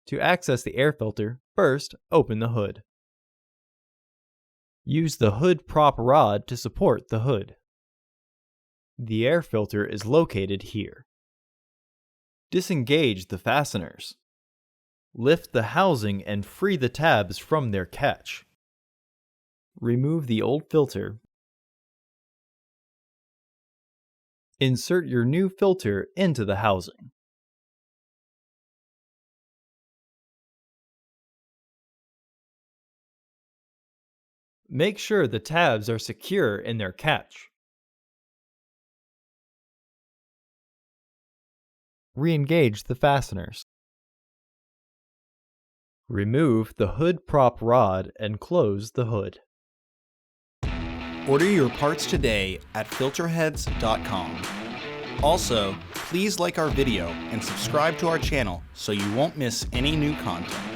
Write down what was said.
To access the air filter, first open the hood. Use the hood prop rod to support the hood. The air filter is located here. Disengage the fasteners. Lift the housing and free the tabs from their catch. Remove the old filter. Insert your new filter into the housing. Make sure the tabs are secure in their catch. Re-engage the fasteners. Remove the hood prop rod and close the hood. Order your parts today at filterheads.com. Also, please like our video and subscribe to our channel so you won't miss any new content.